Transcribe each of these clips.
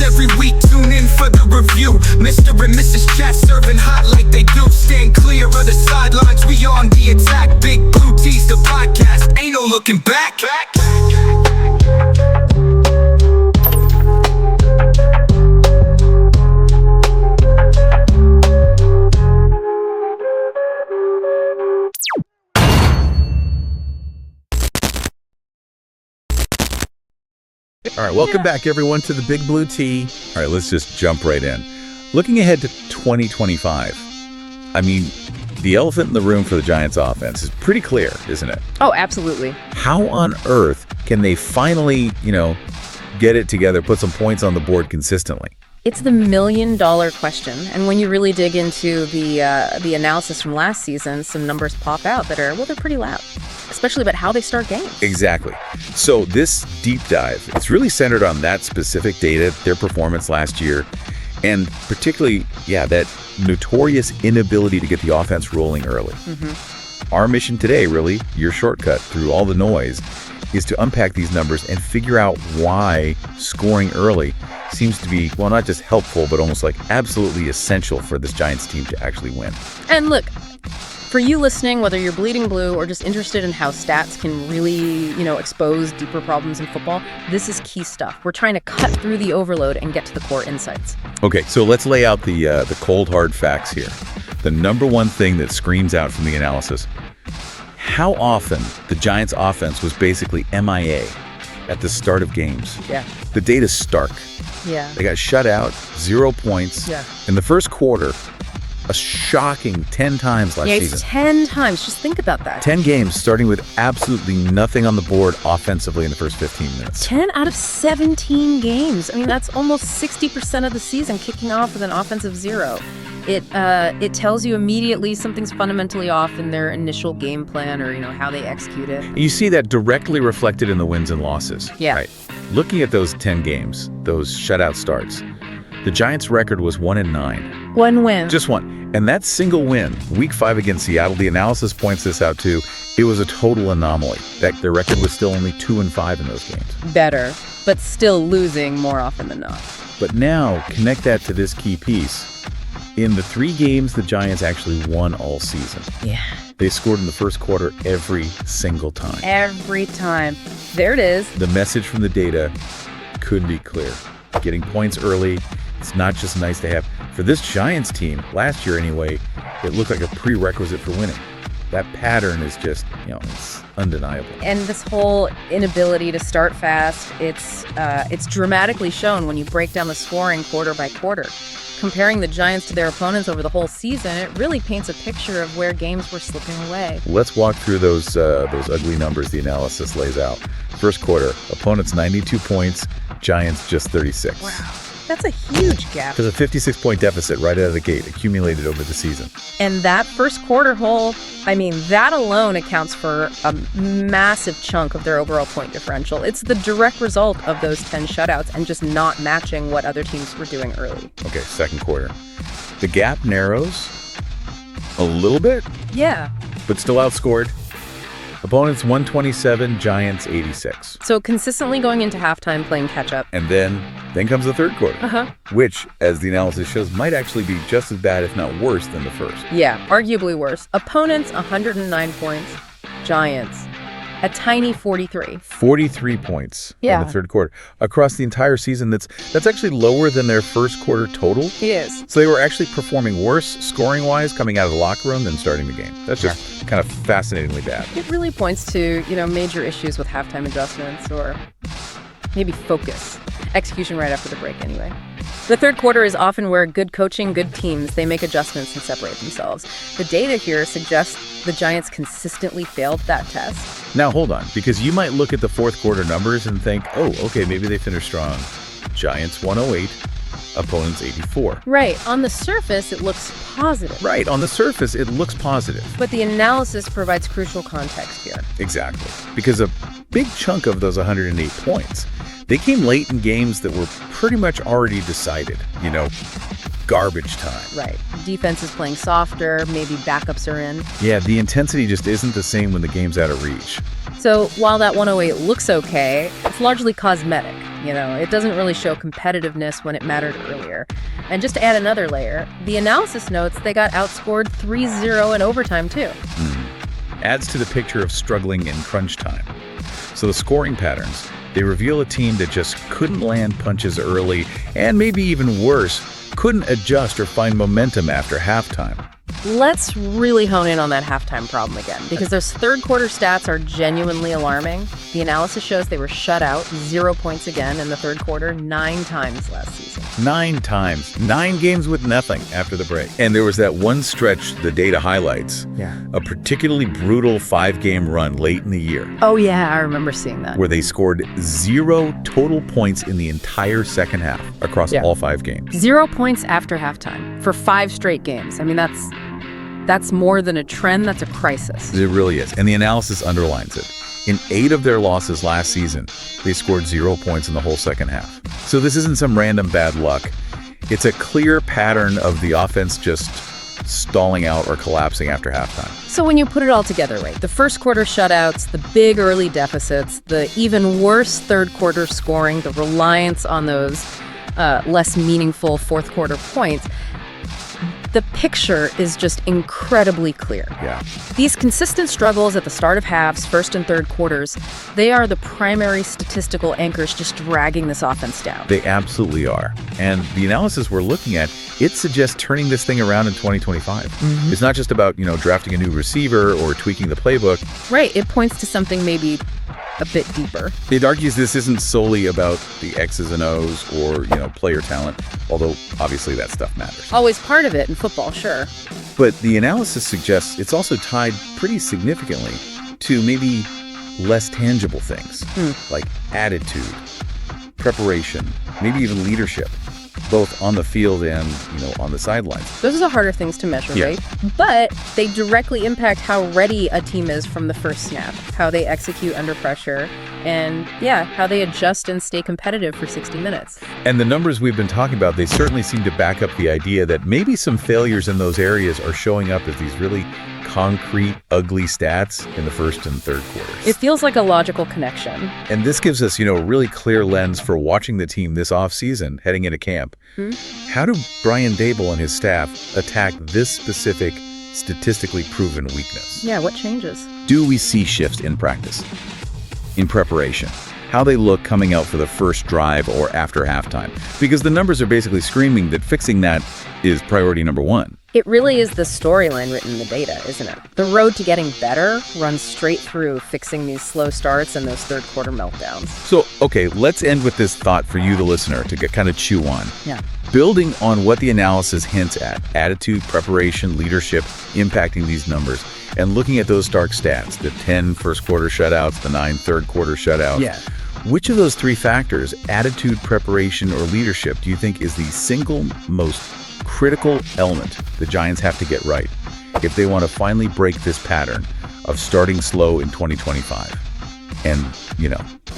every week, tune in for the review. Mr. and Mrs. Chat serving hot like they do. Stand clear of the sidelines, we on the attack. Big Blue Tees, the podcast, ain't no looking back. All right, welcome back, everyone, to the Big Blue Tee. All right, let's just jump right in. Looking ahead to 2025, I mean, the elephant in the room for the Giants offense is pretty clear, isn't it? Oh, absolutely. How on earth can they finally, get it together, put some points on the board consistently? It's the million-dollar question. And when you really dig into the analysis from last season, some numbers pop out that are, they're pretty loud, especially about how they start games. Exactly. So this deep dive, it's really centered on that specific data, their performance last year, and particularly, that notorious inability to get the offense rolling early. Our mission today, really, your shortcut through all the noise, is to unpack these numbers and figure out why scoring early seems to be, not just helpful, but almost like absolutely essential for this Giants team to actually win. And look, for you listening, whether you're bleeding blue or just interested in how stats can really, expose deeper problems in football, this is key stuff. We're trying to cut through the overload and get to the core insights. Okay, so let's lay out the cold, hard facts here. The number one thing that screams out from the analysis: how often the Giants' offense was basically MIA at the start of games. Yeah. The data's stark. Yeah. They got shut out, 0 points. Yeah. In the first quarter, a shocking 10 times last season. 10 times. Just think about that. 10 games starting with absolutely nothing on the board offensively in the first 15 minutes. 10 out of 17 games. I mean, that's almost 60% of the season kicking off with an offensive 0. It tells you immediately something's fundamentally off in their initial game plan or, how they execute it. You see that directly reflected in the wins and losses. Yeah. Right. Looking at those 10 games, those shutout starts, the Giants' record was 1-9. One win. Just one. And that single win, Week 5 against Seattle, the analysis points this out too, it was a total anomaly. That their record was still only 2-5 in those games. Better, but still losing more often than not. But now, connect that to this key piece. In the 3 games the Giants actually won all season. Yeah. They scored in the first quarter every single time. Every time. There it is. The message from the data couldn't be clear. Getting points early, it's not just nice to have. For this Giants team, last year anyway, it looked like a prerequisite for winning. That pattern is just, it's undeniable. And this whole inability to start fast, it's dramatically shown when you break down the scoring quarter by quarter. Comparing the Giants to their opponents over the whole season, it really paints a picture of where games were slipping away. Let's walk through those ugly numbers the analysis lays out. First quarter, opponents 92 points, Giants just 36. Wow. That's a huge gap. There's a 56-point deficit right out of the gate, accumulated over the season. And that first quarter hole, that alone accounts for a massive chunk of their overall point differential. It's the direct result of those 10 shutouts and just not matching what other teams were doing early. Okay, second quarter. The gap narrows a little bit. Yeah. But still outscored. Opponents 127, Giants 86. So consistently going into halftime playing catch-up. And then comes the third quarter, which, as the analysis shows, might actually be just as bad, if not worse, than the first. Yeah, arguably worse. Opponents 109 points, Giants a tiny 43. 43 points in the third quarter. Across the entire season, that's actually lower than their first quarter total. It is. So they were actually performing worse scoring-wise coming out of the locker room than starting the game. That's just kind of fascinatingly bad. It really points to, major issues with halftime adjustments or maybe focus. Execution right after the break anyway. The third quarter is often where good coaching, good teams, they make adjustments and separate themselves. The data here suggests the Giants consistently failed that test. Now, hold on, because you might look at the fourth quarter numbers and think, oh, okay, maybe they finished strong. Giants 108, opponents 84. Right. On the surface, it looks positive. Right. On the surface, it looks positive. But the analysis provides crucial context here. Exactly. Because a big chunk of those 108 points, they came late in games that were pretty much already decided, garbage time. Right. Defense is playing softer, maybe backups are in. Yeah, the intensity just isn't the same when the game's out of reach. So while that 108 looks okay, it's largely cosmetic. It doesn't really show competitiveness when it mattered earlier. And just to add another layer, the analysis notes they got outscored 3-0 in overtime, too. Adds to the picture of struggling in crunch time. So the scoring patterns, they reveal a team that just couldn't land punches early, and maybe even worse, couldn't adjust or find momentum after halftime. Let's really hone in on that halftime problem again, because those third quarter stats are genuinely alarming. The analysis shows they were shut out 0 points again in the third quarter 9 times last season. 9 times. 9 games with nothing after the break. And there was that one stretch the data highlights. Yeah. A particularly brutal 5-game run late in the year. Oh, yeah, I remember seeing that. Where they scored 0 total points in the entire second half across all 5 games. 0 points after halftime for 5 straight games. I mean, that's more than a trend, that's a crisis. It really is. And the analysis underlines it. In 8 of their losses last season, they scored 0 points in the whole second half. So this isn't some random bad luck. It's a clear pattern of the offense just stalling out or collapsing after halftime. So when you put it all together, right, the first quarter shutouts, the big early deficits, the even worse third quarter scoring, the reliance on those less meaningful fourth quarter points, the picture is just incredibly clear. Yeah. These consistent struggles at the start of halves, first and third quarters, they are the primary statistical anchors just dragging this offense down. They absolutely are. And the analysis we're looking at, it suggests turning this thing around in 2025. It's not just about, drafting a new receiver or tweaking the playbook. Right. It points to something maybe a bit deeper. It argues this isn't solely about the X's and O's or, player talent, although obviously that stuff matters. Always part of it in football, sure. But the analysis suggests it's also tied pretty significantly to maybe less tangible things, like attitude, preparation, maybe even leadership, both on the field and, on the sidelines. Those are the harder things to measure, right? But they directly impact how ready a team is from the first snap, how they execute under pressure, and, how they adjust and stay competitive for 60 minutes. And the numbers we've been talking about, they certainly seem to back up the idea that maybe some failures in those areas are showing up as these really concrete, ugly stats in the first and third quarters. It feels like a logical connection. And this gives us, a really clear lens for watching the team this offseason, heading into camp. How do Brian Daboll and his staff attack this specific, statistically proven weakness? Yeah, what changes? Do we see shifts in practice, in preparation? How they look coming out for the first drive or after halftime? Because the numbers are basically screaming that fixing that is priority number 1. It really is the storyline written in the data, isn't it? The road to getting better runs straight through fixing these slow starts and those third quarter meltdowns. So, okay, let's end with this thought for you, the listener, to kind of chew on. Yeah. Building on what the analysis hints at, attitude, preparation, leadership, impacting these numbers, and looking at those stark stats, the 10 first quarter shutouts, the 9 third quarter shutouts. Yeah. Which of those 3 factors, attitude, preparation, or leadership, do you think is the single most critical element the Giants have to get right if they want to finally break this pattern of starting slow in 2025? And,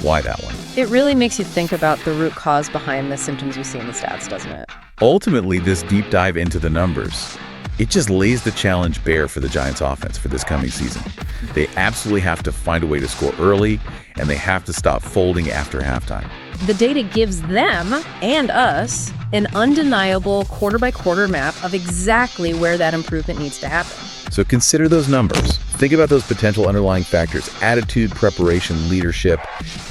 why that one? It really makes you think about the root cause behind the symptoms you see in the stats, doesn't it? Ultimately, this deep dive into the numbers, it just lays the challenge bare for the Giants offense for this coming season. They absolutely have to find a way to score early, and they have to stop folding after halftime. The data gives them and us an undeniable quarter-by-quarter map of exactly where that improvement needs to happen. So consider those numbers. Think about those potential underlying factors, attitude, preparation, leadership,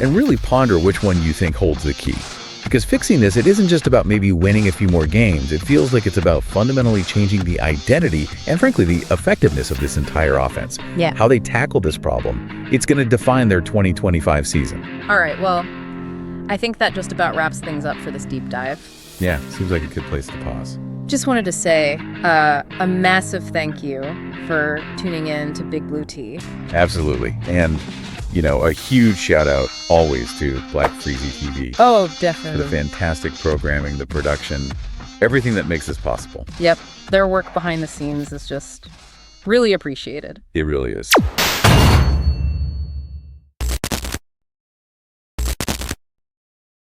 and really ponder which one you think holds the key. Because fixing this, it isn't just about maybe winning a few more games. It feels like it's about fundamentally changing the identity and, frankly, the effectiveness of this entire offense. Yeah. How they tackle this problem, it's going to define their 2025 season. All right, well, I think that just about wraps things up for this deep dive. Yeah, seems like a good place to pause. Just wanted to say a massive thank you for tuning in to Big Blue Tea. Absolutely. And, a huge shout out always to Black Freezy TV. Oh, For definitely. the fantastic programming, the production, everything that makes this possible. Yep, their work behind the scenes is just really appreciated. It really is.